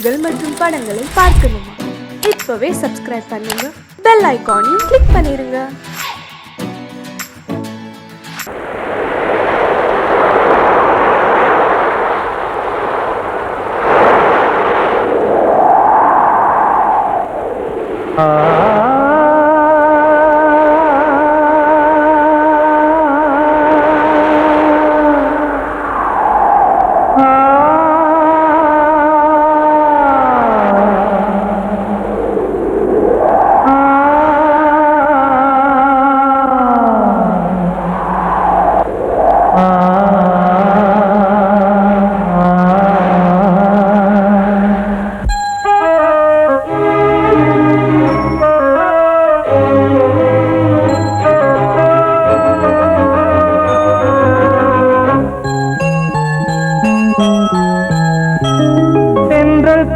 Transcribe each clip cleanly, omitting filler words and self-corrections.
செய்திகள் மற்றும் படங்களை பார்க்கணுமா? இப்பவே சப்ஸ்கிரைப் பண்ணுங்க, பெல் ஐகானையும் கிளிக் பண்ணிருங்க.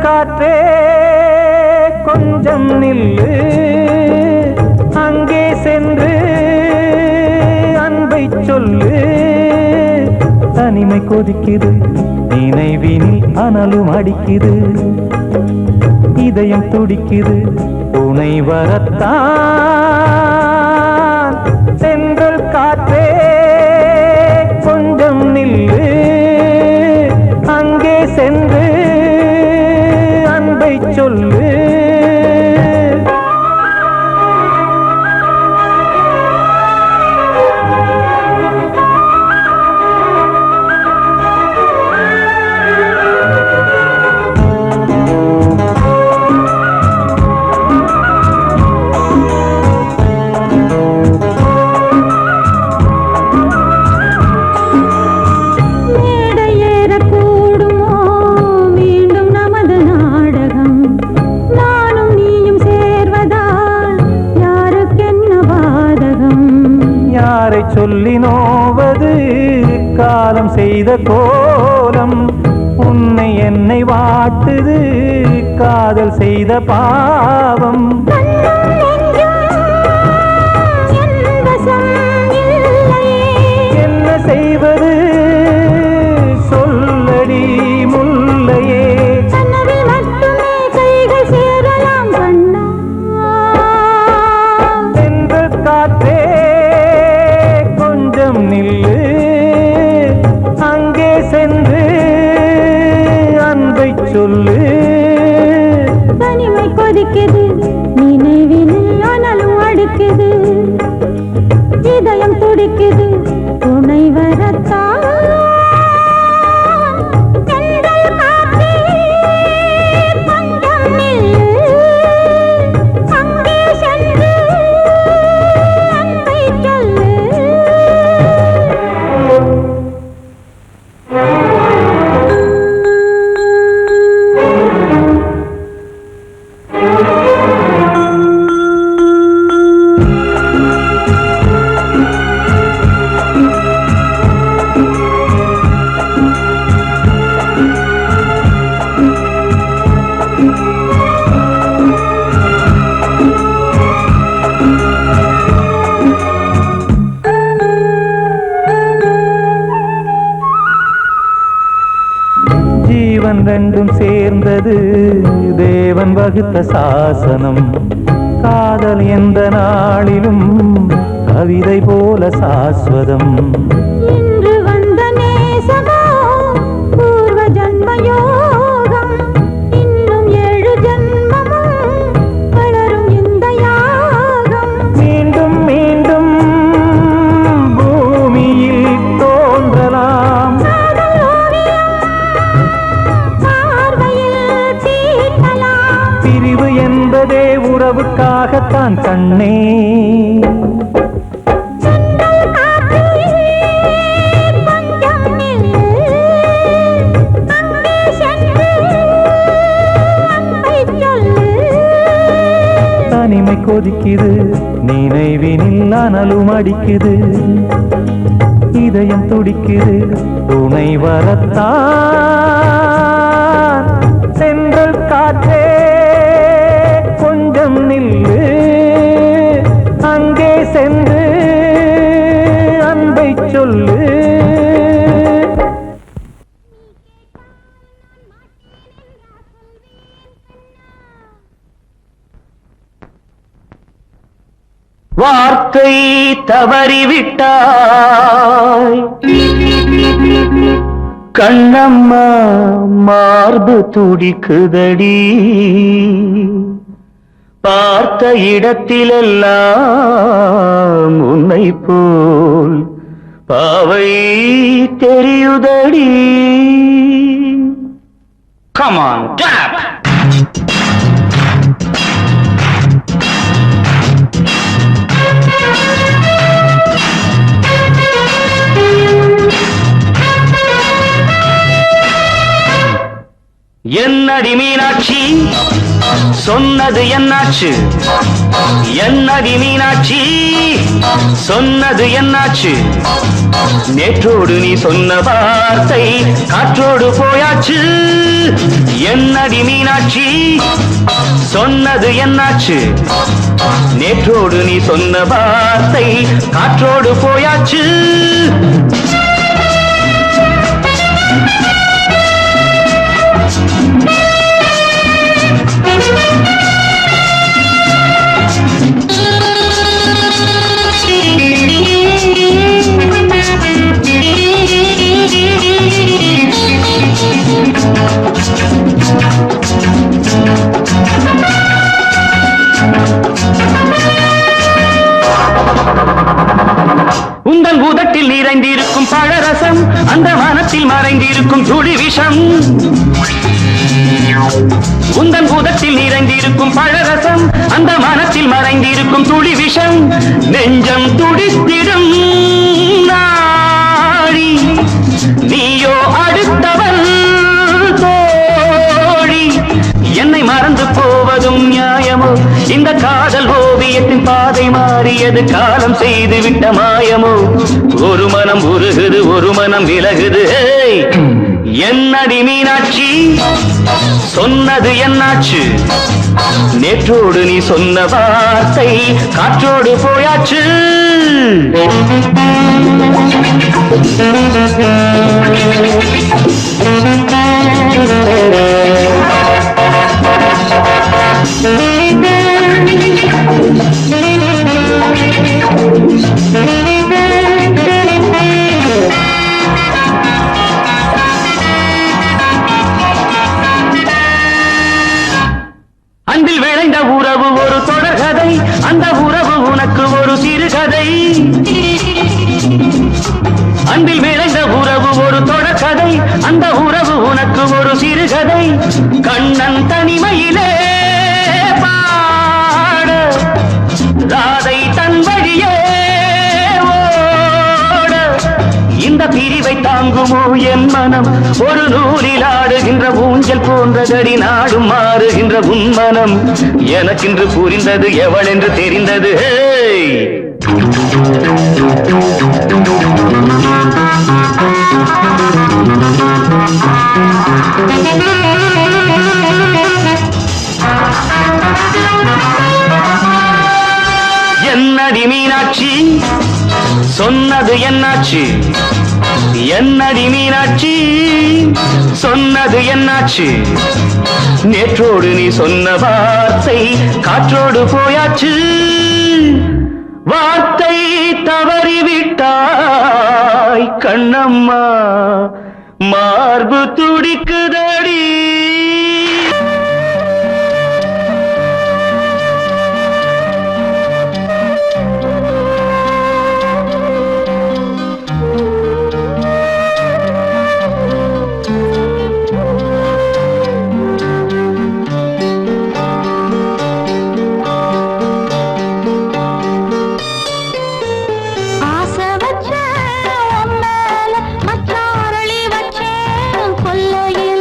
காற்றே கொஞ்சம் நில்லு, அங்கே சென்று அன்பை சொல்லு. தனிமை கொதிக்குது, நினைவினில் அனலும் அடிக்குது, இதயம் துடிக்குது, துணை வரத்தான். சென்றல் காற்றே கொஞ்சம் நில்லு, அங்கே சென்று சொல்லு. சொல்லி நோவது காலம் செய்த கோலம், உன்னை என்னை வாட்டுது காதல் செய்த பாவம். என்ன செய்வது சொல்லடி முல்லையே, சென்று காற்றே நில்லு, அங்கே சென்று அன்பை சொல்லு. தனிமை கொதிக்குது, நினைவினில் அனலும் அடிக்குது, இதயம் துடிக்குது, துணை வரத்தான். ஜீவன் ரெண்டும் சேர்ந்தது தேவன் வகுத்த சாசனம். காதல் எந்த நாளிலும் கவிதை போல சாஸ்வதம். இன்று வந்த நேசமோ பூர்வ ஜன்ம யோகம், இன்னும் 7 ஜன்மமும் வளரும் இந்த யாகம். மீண்டும் மீண்டும் பூமியில் தோன்றலாம், பிரிவு என்பதே உறவுக்காகத்தான் கண்ணே. தனிமை கொதிக்குது, நினைவினில் அனலும் அடிக்குது, இதயம் துடிக்குது, துணை வரத்தான். சென்றல் காற்றே கொஞ்சம் நில்லு, அங்கே சென்று அன்பை சொல்லு. வார்த்தை தவறிவிட்டாய் கண்ணம்மா மார்பு துடிக்குதடி பார்த்த இடத்திலெல்லாம் உன்னை போல் பாவை தெரியுதடி. Come on, clap! என்னடி மீனாட்சி சொன்னது என்னாச்சு? என்னடி மீனாட்சி சொன்னது என்னாச்சு? நேற்றோடு நீ சொன்ன வார்த்தை காற்றோடு போயாச்சு. என்னடி மீனாட்சி சொன்னது என்னாச்சு? நேற்றோடு நீ சொன்ன வார்த்தை காற்றோடு போயாச்சு. உந்தன் பூதத்தில் நிறைந்திருக்கும் பழரசம் அந்த வானத்தில் மறைந்திருக்கும் துளி விஷம். உந்தன் பூதத்தில் நிறைந்திருக்கும் பழரசம் அந்த வானத்தில் மறைந்திருக்கும் துளி விஷம். நெஞ்சம் துடித்திடும் நாடி நீயோ அடுத்தவன் தோழி. என்னை மறந்து போவதும் நியாயமோ? இந்த காதல் ஓவியத்தின் பாதை மாறியது காலம் செய்து விட்ட மாயமோ? ஒரு மனம் உருகுது ஒரு மனம் விலகுது. என்னடி மீனாட்சி சொன்னது என்னாச்சு? நேற்றோடு நீ சொன்ன வார்த்தை காற்றோடு போயாச்சு. அன்பில் விளைந்த உறவு ஒரு தொடர்கதை, அந்த உறவு உனக்கு ஒரு சிறுகதை. அன்பில் விளைந்த உறவு ஒரு தொடர்கதை, அந்த உறவு உனக்கு ஒரு சிறுகதை. கண்ணன் தனிமையிலே பாட ராதை தன் வழியே ஓட. இந்த பிரிவை தாங்குமோ என் மனம்? ஒரு நூலில் ஆடுகின்ற ஊஞ்சல் போன்றதடி நாடும் மாறுகின்ற உன்மனம். எனக்கென்று புரிந்தது எவள் என்று தெரிந்தது. என்னடி மீனாட்சி சொன்னது என்னாச்சு? என்னடி மீனாட்சி சொன்னது என்னாச்சு? நேற்றோடு நீ சொன்ன வார்த்தை காற்றோடு போயாச்சு. வார்த்தை தவறிவிட்டாய் கண்ணம்மா மார்பு துடிக்குதடி. ஆசை வச்ச உன் மேல மச்சாரளி வச்சேன் கொல்லையில்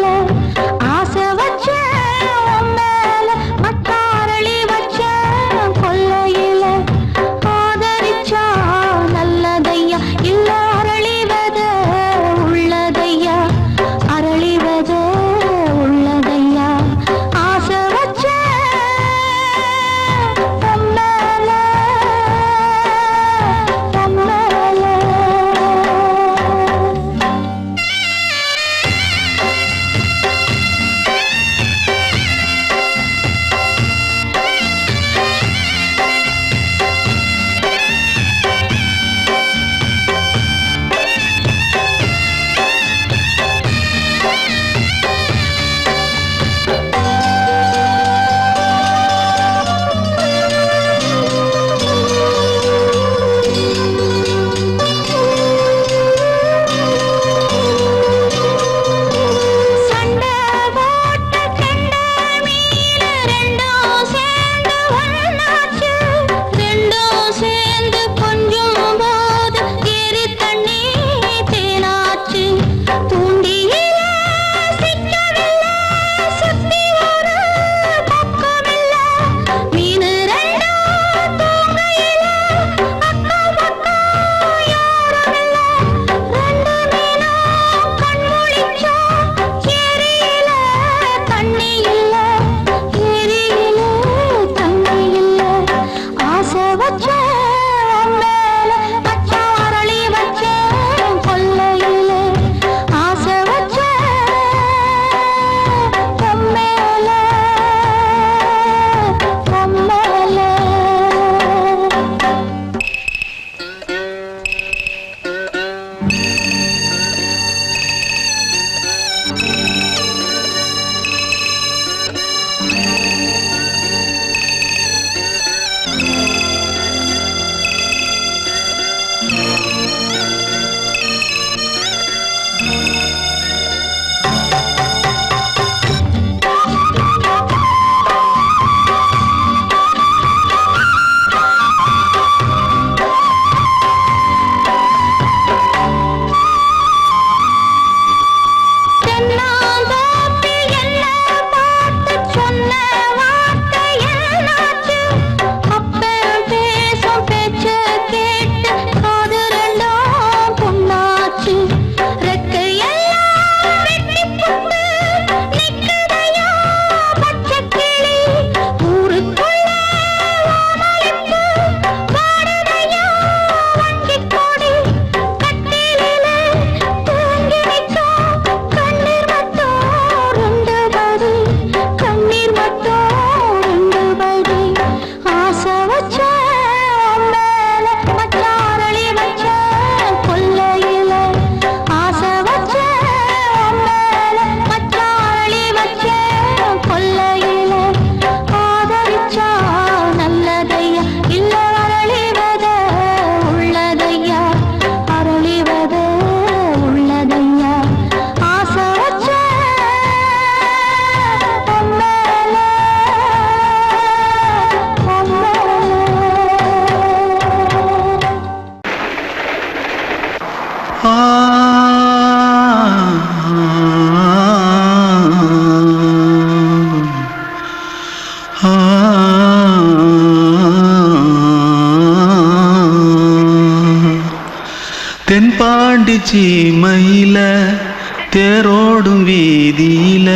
தேரோடும் வீதியில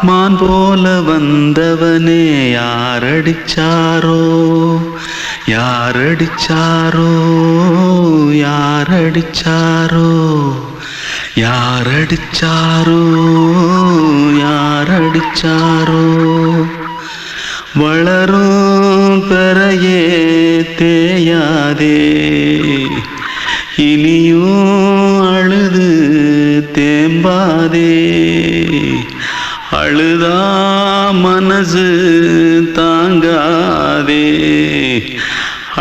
மான் போல வந்தவனே யாரடிச்சாரோ யாரடிச்சாரோ யாரடிச்சாரோ யாரடிச்சாரோ யாரடிச்சாரோ வளரும் பெறையே தேயாதே இனியும் அழுது தேம்பாதே அழுதா மனசு தாங்காதே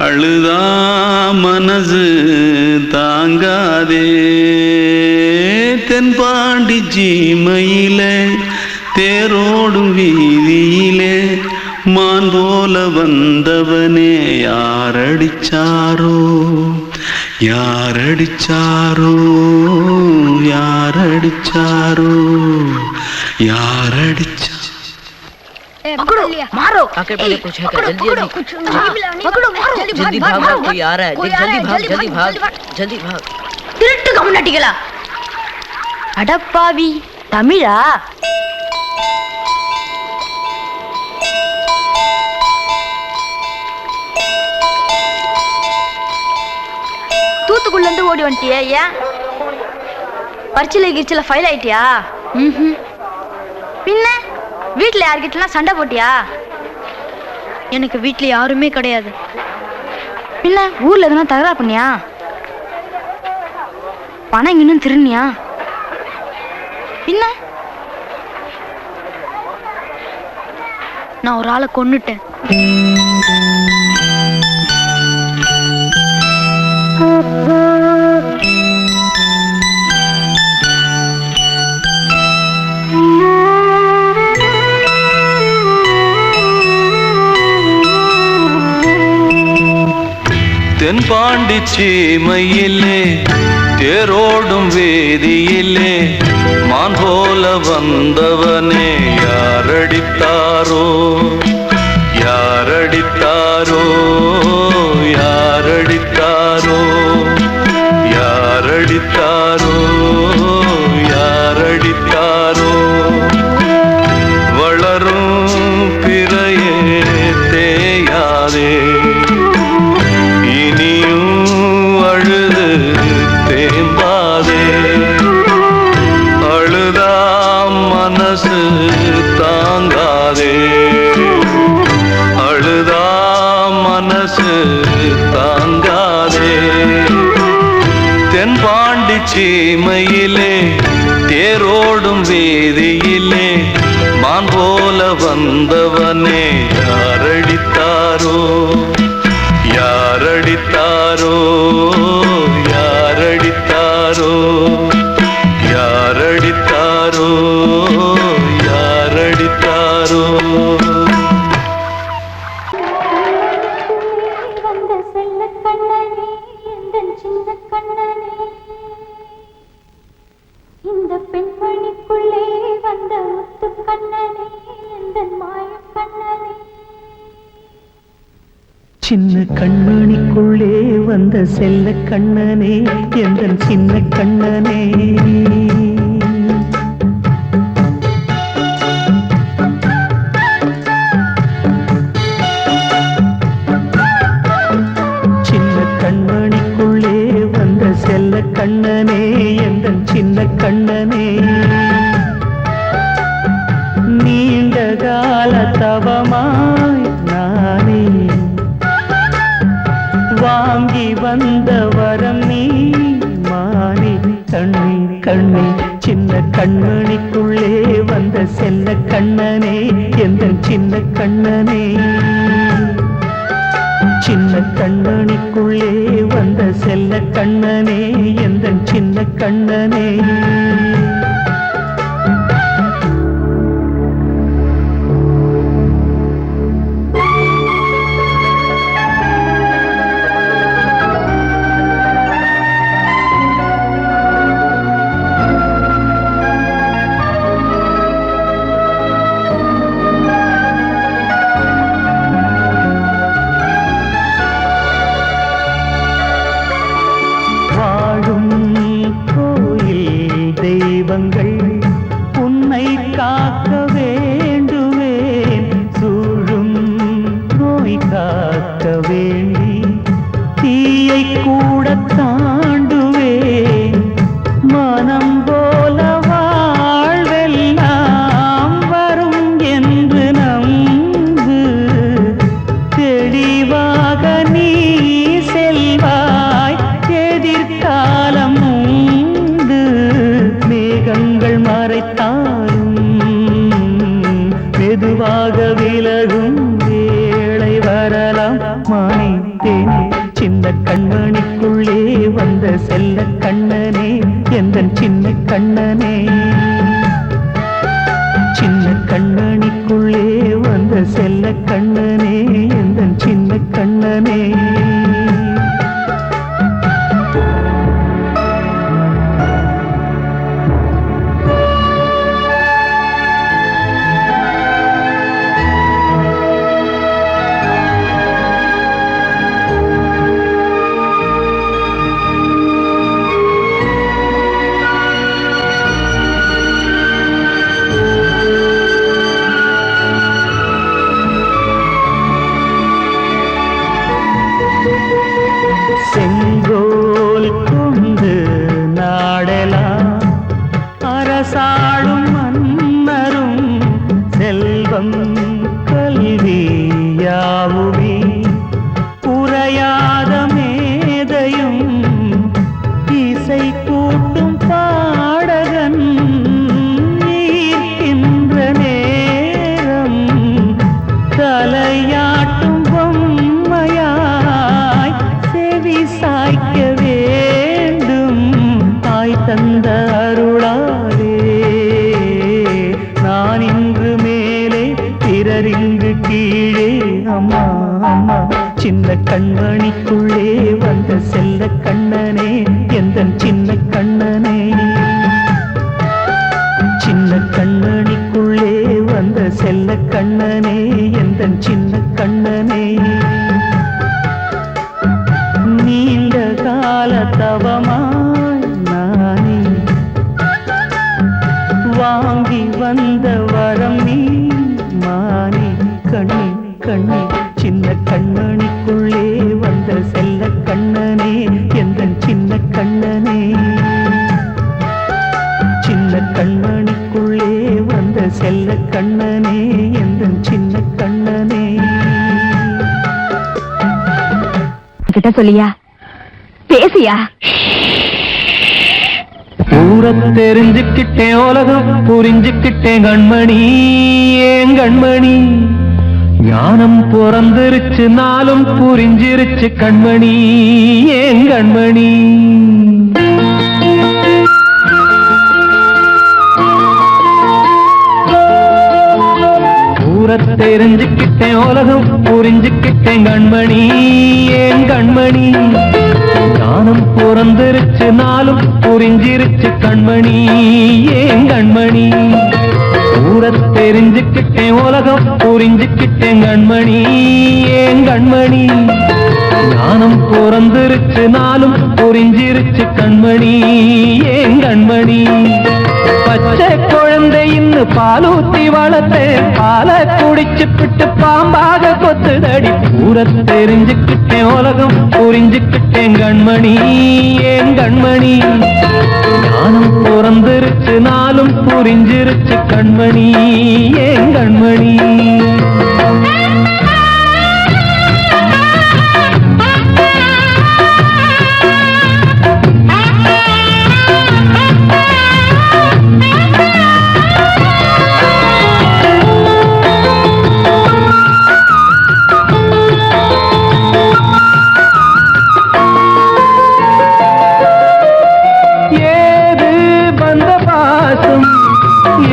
அழுதா மனசு தாங்காதே தென்பாண்டி சீமையிலே தேரோடும் வீதியிலே மான் போல வந்தவனே யாரடிச்சாரோ யாரடிச்சாரோ யாரடிச்சாரோ யாரடிச்சா पकड़ो मारो आके पहले कुछ है क्या जल्दी जल्दी पकड़ो मारो जल्दी भाग कोई आ रहा है जल्दी भाग जल्दी भाग திருட்டு கம்முனட்டிகளா அடப்பாவி தமிழா தூத்துக்குள்ள இருந்து ஓடி வந்துட்டியா ஏன் பரிச்சையில கிரிச்சில ஃபைல் ஆயிட்டியா பின்ன வீட்டுல யார்கிட்டலாம் சண்டை போட்டியா எனக்கு வீட்டுல யாருமே கிடையாது பின்ன ஊர்ல எதுனா தகராறு பண்ணியா பணம் இன்னும் திருநியா பின்ன நான் ஒரு ஆளை கொன்னுட்டேன் தென்பாண்டி சீமையிலே தேரோடும் வேதியிலே மான் போல வந்தவனே யாரடித்தாரோ யாரடித்தாரோ யாரடித்தாரோ யாரடித்தாரோ யாரடித்தாரோ வளரும் பிறையே தேயாதே அழுது தேம்பாதே அழுதா மனசு தாங்காதே அழுதா மனசு தாங்காதே தென்பாண்டி சீமையிலே தேரோடும் வேதியிலே மான் போல வந்தவனே யாரடித்தாரோ யாரடித்தாரோ யாரடித்தாரோ யாரடித்தாரோ யாரடித்தாரோ வந்த செல்ல கண்ணனே எந்தன் சின்ன கண்ணனே இந்த பெண்மணிக்குள்ளே வந்த முத்து கண்ணனே எந்தன் மாய கண்ணனே சின்ன கண்மணிக்குள்ளே வந்த செல்ல கண்ணனே எந்தன் சின்ன கண்ணனே சின்ன கண்மணிக்குள்ளே வந்த செல்ல கண்ணனே எந்தன் சின்ன கண்ணனே நீண்ட கால தவமாய் நானே வாங்கி வந்த வரம் நீ மானே கண்ணே கண்ணே சின்ன கண்மணிக்குள்ளே வந்த செல்ல கண்ணனே எந்தன் சின்ன கண்ணனே சின்ன கண்மணிக்குள்ளே வந்த செல்ல கண்ணனே எந்தன் சின்ன கண்ணனே மெதுவாக விலகும் வேளை வரலாம் மானே தேனே சின்ன கண்மணிக்குள்ளே வந்த செல்ல கண்ணனே எந்தன் சின்ன கண்ணனே சின்ன கண்ணனிக்குள்ளே வந்த செல்ல கண்ணனே எந்தன் சின்ன கண்ணனே செங்கோல் கொண்டு நாடலாம் அரசாளும் மன்னரும் செல்வம் கல்வியாவுமே குறையாத மேதையும் இசை கூட்டும் பாடகன் ஈர்க்கின்ற நேரம் தலையாட்டும் பொம்மையாய் செவி சாய்க்க வேண்டும் தாய் தந்த அருளாலே நான் இன்று மேலே பிறரிங்கு கீழே அம்மா அம்மா சின்ன கண்மணிக்குள்ளே வந்த செல்ல கண்ணனே எந்தன் சின்ன கண்ணனே சின்ன கண்ணனிக்குள்ளே வந்த செல்ல கண்ணனே எந்தன் சின்ன கண்ணனே நீண்ட கால தவமாய் நானே வாங்கி வந்த வரம் நீ மானே கண்ணே கண்ணே சின்ன கண்ணனிக்குள்ளே வந்த செல்ல கண்ணனே எந்தன் சின்ன கண்ணனே சின்ன கண்ணனிக்குள்ளே வந்த செல்ல கண்ணனே எந்தன் சின்ன கண்ணனே கிட்ட சொல்லியா பேசியா ஊர தெரிஞ்சுக்கிட்டேன் உலகம் புரிஞ்சுக்கிட்டேன் கண்மணி ஏன் கண்மணி ஞானம் பிறந்திருச்சு நாளும் புரிஞ்சிருச்சு கண்மணி ஏன் கண்மணி ஊர தெரிஞ்சுக்கிட்டேன் உலகம் புரிஞ்சுக்கிட்டேன் கண்மணி ஏன் கண்மணி ஞானம் பிறந்திருச்சு நாளும் புரிஞ்சிருச்சு கண்மணி ஏன் கண்மணி ஊர தெரிஞ்சுக்கிட்டேன் உலகம் புரிஞ்சுக்கிட்டேன் கண்மணி ஏன் கண்மணி ஞானம் பிறந்திருச்சு நாளும் புரிஞ்சிருச்சு கண்மணி ஏன் கண்மணி பச்சை குழந்தை இன்னும் பாலூத்தி வளர்த்தேன் பாலை குடிச்சு பிட்டு பாம்பாக கொத்துதடி ஊர தெரிஞ்சுக்கிட்டேன் உலகம் புரிஞ்சுக்கிட்டேன் கண்மணி ஏன் கண்மணி ஞானம் பிறந்திருச்சு நாளும் புரிஞ்சிருச்சு கண்மணி ஏன் கண்மணி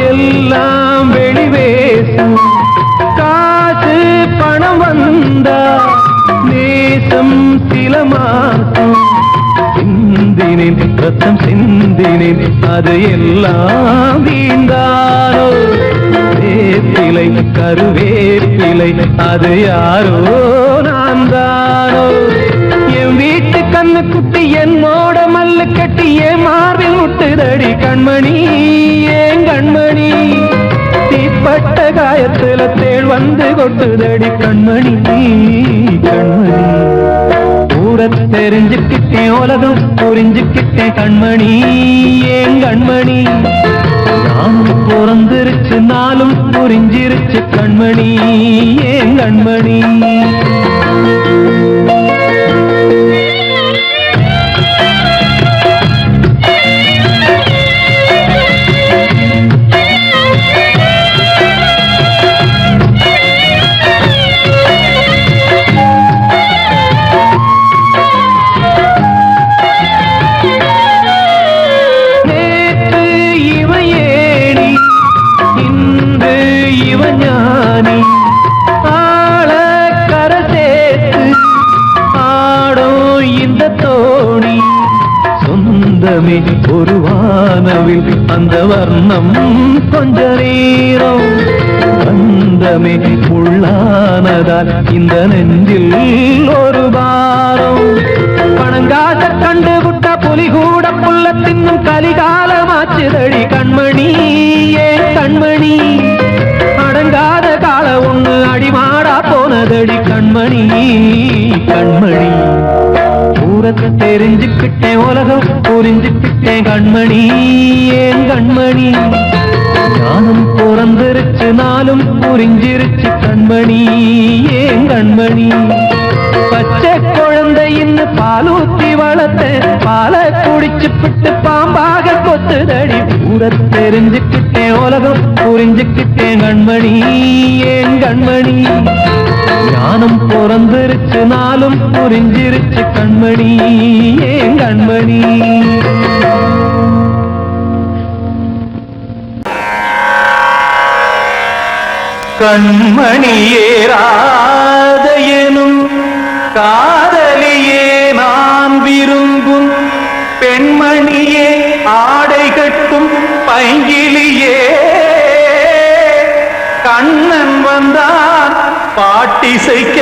எல்லாம் வெளிவேசம் காசு பணம் வந்தா நேசம் சில மாசம் சிந்தினேன் ரத்தம் சிந்தினேன் அது எல்லாம் வீண்டாரோ வேப்பிலை கருவேப்பிலை அது யாரோ நான் தானோ என் வீட்டு கண்ணு குட்டி என்னோட மல்லு கட்டி என் மார்பில் விட்டுதடி கண்மணி ஏன் கண்மணி தீப்பட்ட காயத்துல தேள் வந்து கொட்டுதடி கண்மணி கண்மணி ஊர தெரிஞ்சுக்கிட்டேன் உலகம் புரிஞ்சுக்கிட்டேன் கண்மணி ஏன் கண்மணி ஞானம் பிறந்திருச்சு நாளும் புரிஞ்சிருச்சு கண்மணி ஏன் கண்மணி மௌனம் கொஞ்ச நேரம் பந்தமே உள்ளானதால் இந்த நெஞ்சில் ஒரு பாரம் பணங்காச கண்டு விட்ட புலி கூட புல்ல தின்னும் கலிகாலமாச்சுதடி கண்மணி ஏன் கண்மணி அடங்காத கால ஒண்ணு அடிமாடா போனதடி கண்மணி கண்மணி தூரத்தை தெரிஞ்சுக்கிட்டேன் உலகம் புரிஞ்சுக்கிட்டேன் கண்மணி ஏன் கண்மணி ஞானம் பிறந்திருச்சு நாளும் புரிஞ்சிருச்சு கண்மணி ஏன் கண்மணி பச்சை குழந்தையின்னு பாலூத்தி வளர்த்த பாலை குடிச்சு பிட்டு பாம்பாக கொத்துதடி ஊரை தெரிஞ்சுக்கிட்டேன் உலகம் புரிஞ்சுக்கிட்டேன் கண்மணி ஏன் கண்மணி ஞானம் பிறந்திருச்சு நாளும் புரிஞ்சிருச்சு கண்மணி ஏன் கண்மணி கண்மணியே ராதையனும் காதலியே நான் விரும்பும் பெண்மணியே ஆடை கட்டும் பைங்கிலியே கண்ணன் வந்தான் பாட்டிசைக்க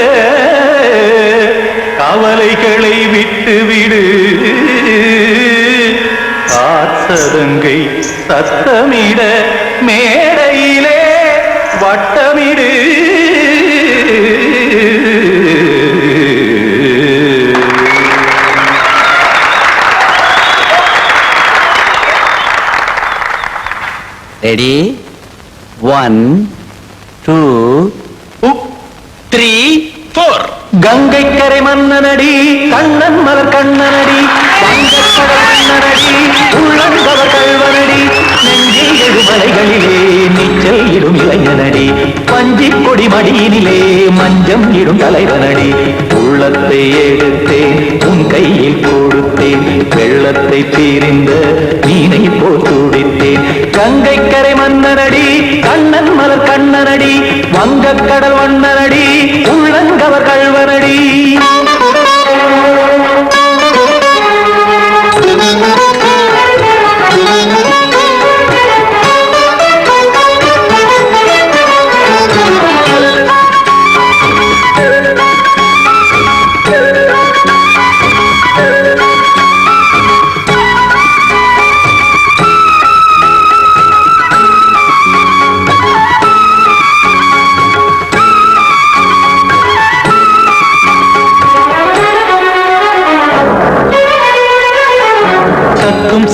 கவலைகளை விட்டுவிடு காசதங்கை சத்தமிட மேடையிலே வட்டமிடு ரெடி 1 2 3 4 கங்கை கரை மன்னனடி கண்ணன் மலர் கண்ணனடி கண்ணனடி உள்ளங்கவர் கல்வனடி நெஞ்சில் எழுமலைகளிலே நீச்சல் இடும் இளைஞனடி பஞ்சி கொடி மடியினிலே மஞ்சம் இடும் தலைவனடி உள்ளத்தை எடுத்தேன் உன் கையில் கொடுத்தேன் வெள்ளத்தை பிரிந்த மீனை போல் துடித்தேன் கங்கை கரை மன்னனடி கண்ணன் மலர் கண்ணனடி வங்கக் கடல் வண்ணனடி உள்ளங்கவர் கல்வனடி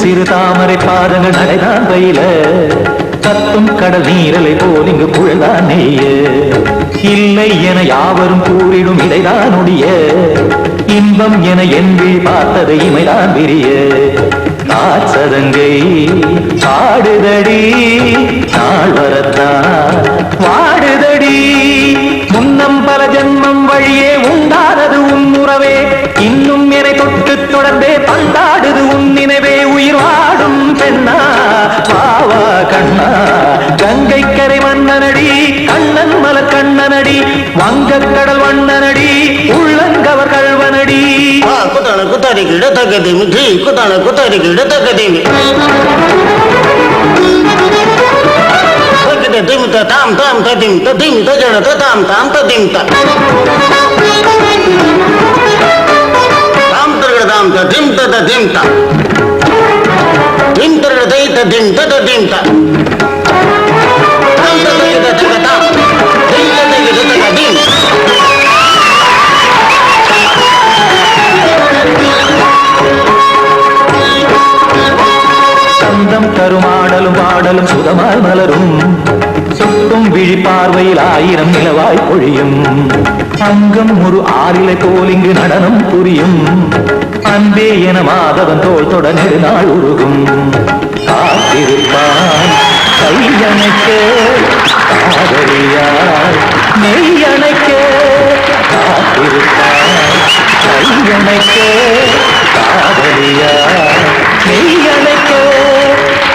சிறு தாமரை பாதங்கள் நடைதான் பயில கத்தும் கடல் நீரலை போல் இங்கு குழல்தான் நெய்ய இல்லை என யாவரும் கூறிடும் இடைதான் உடைய இன்பம் என என்பி பார்த்ததை இமைதான் விரிய காசதங்கை பாடுதடி நாள் வரத்தான் வாடுதடி முன்னம் பல ஜென்மம் வழியே உண்டானது உன் உறவே இன்னும் என்னை தொட்டு தொடர்ந்தே பந்தாடுது உன் நினைவே உயிர் வாடும் பெண்ணா பாவா கண்ணா கங்கை கரை மன்னனடி கண்ணன் மலர் கண்ணனடி வங்கக் கடல் வண்ணனடி உள்ளங்கவர் கல்வனடி குத்தான குத்தாரி கிட தக்கதிமி ஜி குத்தான குத்தாரி கிட தக்கதிமி திம் தாம் தாம் ததிம் ததிம் தஜன தாம் தாம் ததிம் தாம் தரகட தாம் ததிம் ததிம் தாம் திம் தரகட தை ததிம் ததிம் தாம் தாம் ததிம் ததிம் தாம் திம் ததிம் ததிம் சந்தம் கருமாடலும் பாடலும் சுதமாய் மலரும் சொட்டும் விழி பார்வையில் ஆயிரம் நிலவாய் பொழியும் அங்கம் ஒரு ஆறிலை போல் இங்கு நடனம் புரியும் அன்பே என மாதவன் தோள் தொட நெடுநாள் உருகும் காத்திருப்பான் கையணைக்க காதலியார் மெய்யணைக்க காத்திருப்பான் கையணைக்க காதலியார் மெய்யணைக்க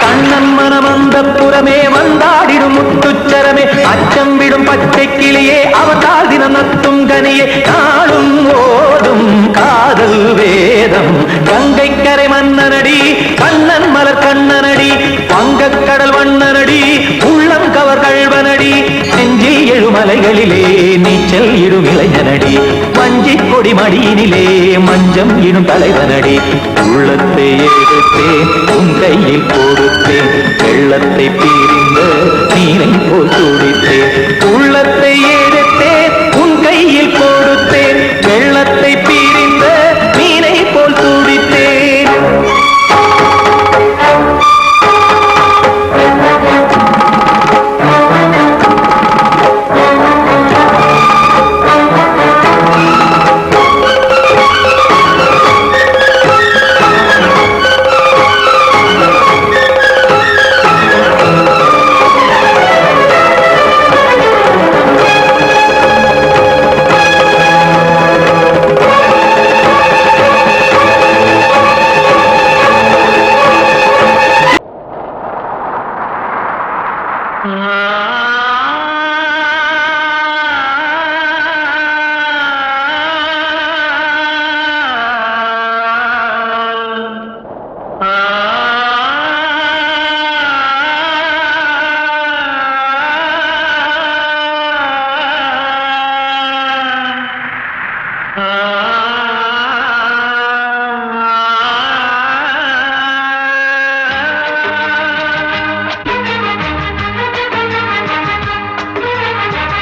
கண்ணன் மனமந்த புறமே வந்தாடிடும் முத்துச்சரமே அச்சம் விடும் பச்சை கிளியே அவதால் தினம் நத்தும் கனியே நாளும் ஓடும் காதல் வேதம் கங்கை கரை மன்னனடி கண்ணன் மலர் கண்ணனடி வங்க வங்கக்கடல் வண்ணனடி உள்ளம் கவர் கழ்வனடி நெஞ்சில் எழுமலைகளிலே நீச்சல் இடும் இளைஞனடி வஞ்சிக் கொடி மடியினிலே மஞ்சம் இடும் தலைவனடி உள்ளத்தை எடுத்தேன் உன் கையில் கொடுத்தேன் வெள்ளத்தை பிரிந்த நீரை போல் துடித்தேன் உள்ளத்தை எடுத்தேன் உன் கையில் கொடுத்தேன் வெள்ளத்தை பிரிந்த நீரை போல் துடித்தேன்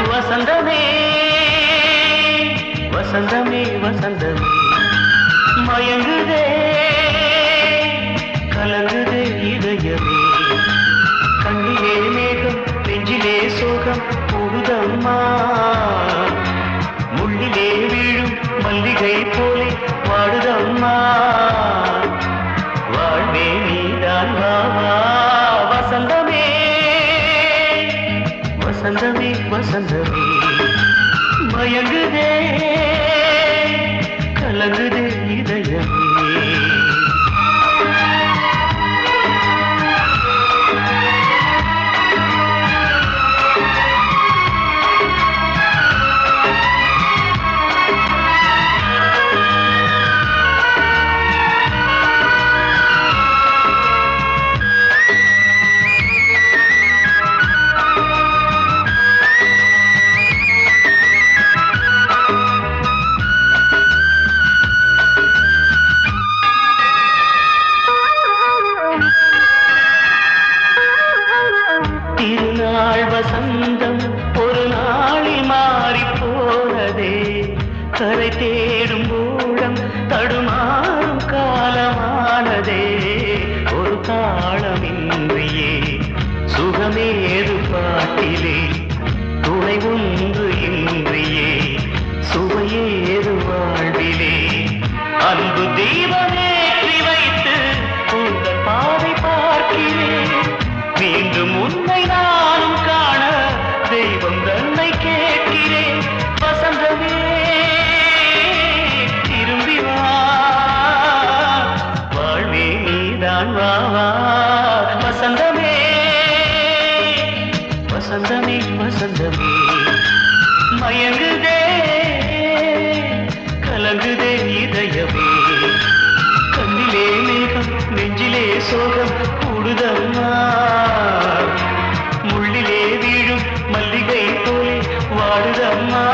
வசந்தமே வசந்தமே வசந்தமே மயங்குதே கலங்குதே இதயமே கண்ணிலே மேகம் நெஞ்சிலே சோகம் போகுதம்மா முள்ளிலே வீழும் மல்லிகை போலே வாடுதம்மா வாழ்வே நீதான் வாவா வசந்தமே வசந்தமே வசந்தமே மயங்குதே கலங்குதே இதயமே திருநாள் வசந்தம் ஒரு நாளில் மாறி போனதே கரை தேடும் ஊழம் தடுமாறும் காலமானதே ஒரு தாளமின்றியே சுகமேது பாட்டிலே துணை ஒன்று இன்றியே சுவையேது வாழ்விலே அன்பு தீபமேற்றி வைத்து உங்கள் பாதை பார்க்கிறேன் மீண்டும் உன்னை நானும் காண தெய்வம் தன்னை கேட்கிறேன் வசந்தமே திரும்பி வா வாழ்வே நீதான் வா வா வசந்தமே வசந்தமே வசந்தமே மயங்குதே கலங்குதே இதயமே கண்ணிலே மேகம் நெஞ்சிலே சோகம் கூடுதம்மா முள்ளிலே வீழும் மல்லிகை போலே வாடுதம்மா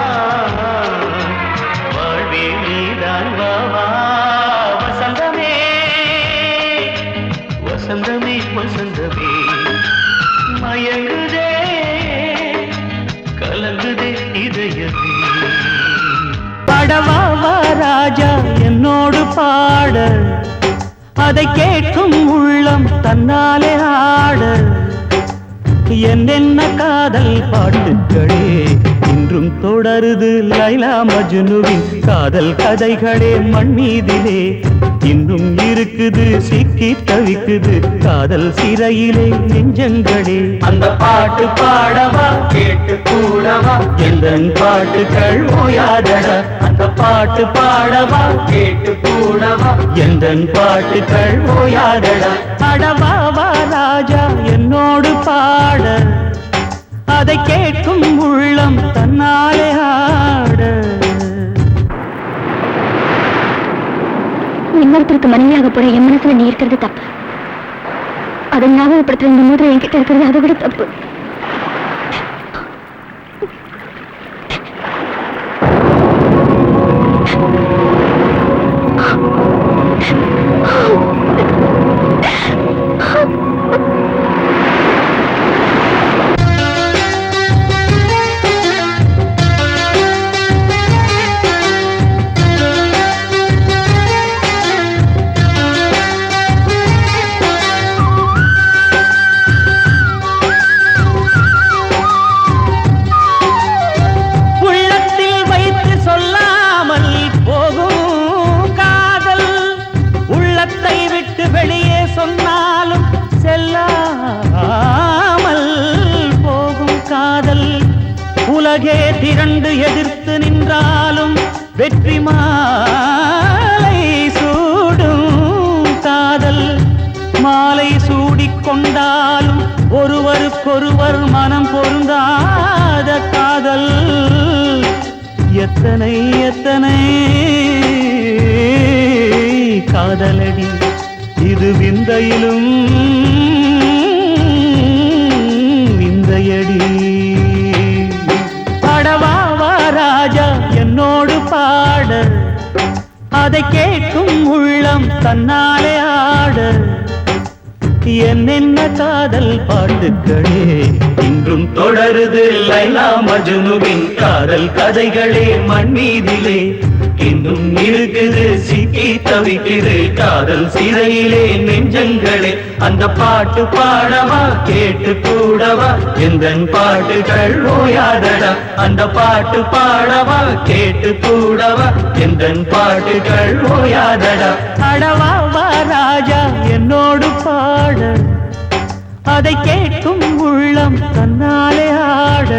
வாழ்வே நீதான் வா வா வசந்தமே வசந்தமே வசந்தமே மயங்குதே கலங்குதே இதயமே படவாவா ராஜா என்னோடு பாட அதை கேட்கும் உள்ளம் தன்னாலே ஆட என்னென்ன காதல் பாட்டுகளே இன்றும் தொடருது லைலா மஜ்னுவின் காதல் கதைகளே மண் மீதிலே இன்னும் இருக்குது சிக்கி தவிக்குது காதல் சிறையிலே நெஞ்சங்களே அந்த பாட்டு பாடவா கேட்டு கூடவா எந்தன் பாட்டுகள் ஓயாதடா அந்த பாட்டு பாடவா கேட்டு கூடவா எந்தன் பாட்டுகள் ஓயாதடா அடவாவா ராஜா என்னோடு பாட அதை கேட்கும் உள்ளம் தன்னாலே ஆட இன்னொருத்தருக்கு மனைவியாக போற என் மனசுல நீ இருக்கிறது தப்பு அதை ஞாபகப்படுத்துற இந்த மோதிரம் என்கிட்ட இருக்கிறது அதை விட தப்பு. உலகே திரண்டு எதிர்த்து நின்றாலும் வெற்றி மாலை சூடும் காதல். மாலை சூடிக்கொண்டாலும் ஒருவருக்கொருவர் மனம் பொருந்தாத காதல். எத்தனை எத்தனை காதலடி இது விந்தையிலும் விந்தையடி. ராஜா என்னோடு பாட அதை கேட்கும் உள்ளம் தன்னாலே ஆட. என்னென்ன காதல் பாட்டுக்களே இன்றும் தொடருது லைலா மஜ்னுவின் காதல் கதைகளே மண் மீதிலே. இன்னும் இருக்குது சிக்கி தவிக்குது காதல் சிறையிலே நெஞ்சங்களே. அந்த பாட்டு பாடவா கேட்டு கூடவா எந்தன் பாட்டுகள் ஓயாதடா. அந்த பாட்டு பாடவா கேட்டு கூடவா எந்தன் பாட்டுகள் ஓயாதடா. அடவா வா ராஜா என்னோடு பாட அதை கேட்கும் உள்ளம் தன்னாலே ஆட.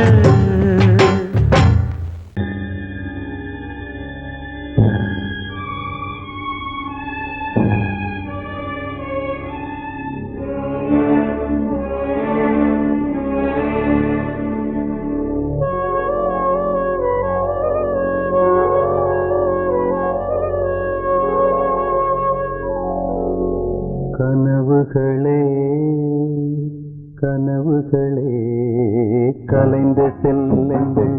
கனவுகளே கனவுகளே கலைந்து செல்லுங்கள்.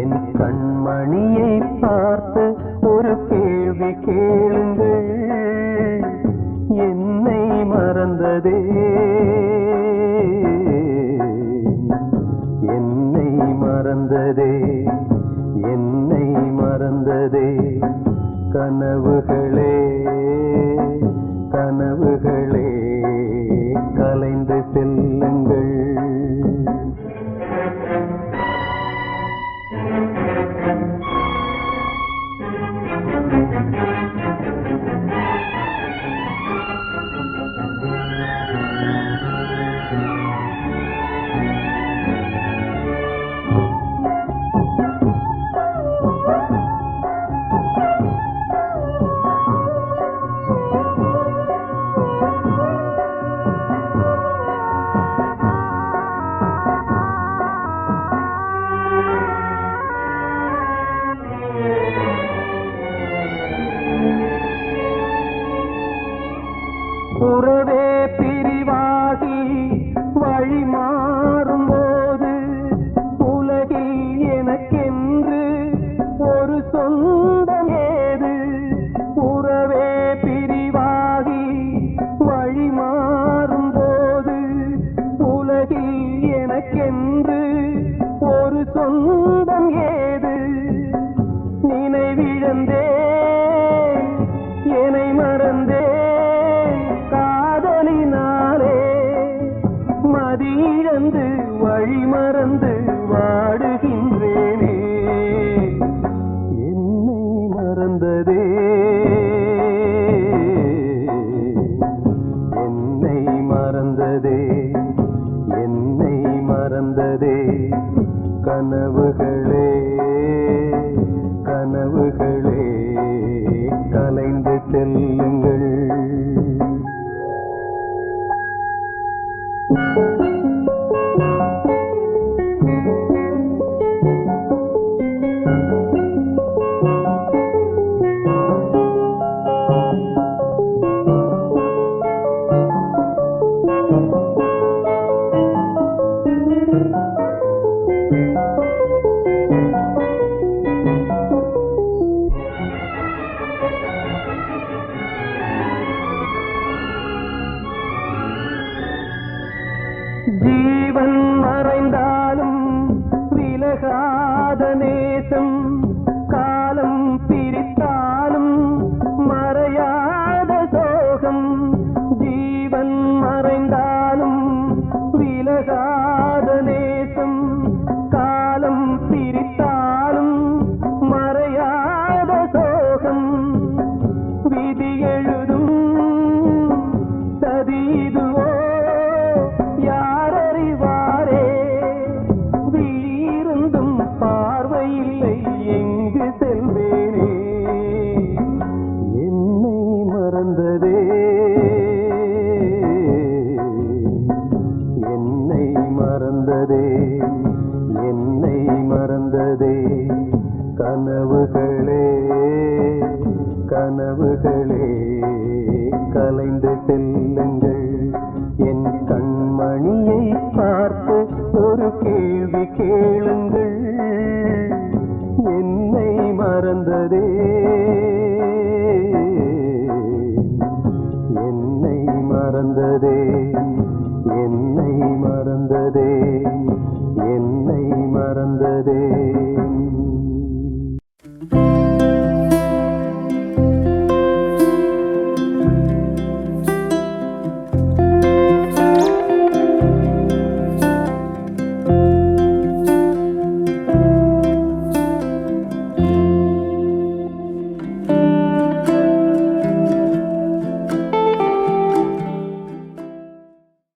என் கண்மணியை பார்த்து ஒரு கேள்வி கேளுங்கள். என்னை மறந்ததே என்னை மறந்ததே என்னை மறந்ததே. கனவுகளே கனவுகளே கலைந்து செல்லுங்கள். உறவே பிரிவாகி வழி மாறும்போது உலகில் எனக்கென்று ஒரு சொந்தம் ஏது. உறவே பிரிவாகி வழி மாறும்போது உலகில் எனக்கென்று ஒரு சொந்தம் ஏது. நினைவிழந்தே என்னை மறந்தே மதியிழந்து வழி மறந்து வாடுகின்றேனே. என்னை மறந்ததே என்னை மறந்ததே என்னை மறந்ததே. கனவுகளே கனவுகளே கலைந்து செல்லுங்கள். விலகாத நேசம் காலம் பிரித்தாலும் மறையாத சோகம் ஜீவன் மறைந்தாலும் விலகாத நேசம் காலம் பிரித்தாலும் மறையாத சோகம் விதி எழுதும் சதீதுவோ யாரறிவாரே வீருந்தும் பார்வையில்லை எங்கு செல்வேனே என்னை மறந்ததே என்னை மறந்ததே என்னை மறந்ததே கனவுகளே கனவுகளே கலைந்து செல்லுங்கள் என் கண்மணியை பார்த்து ஒரு கேள்வி கேளுங்கள் என்னை மறந்ததே என்னை மறந்ததே என்னை மறந்ததே என்னை மறந்ததே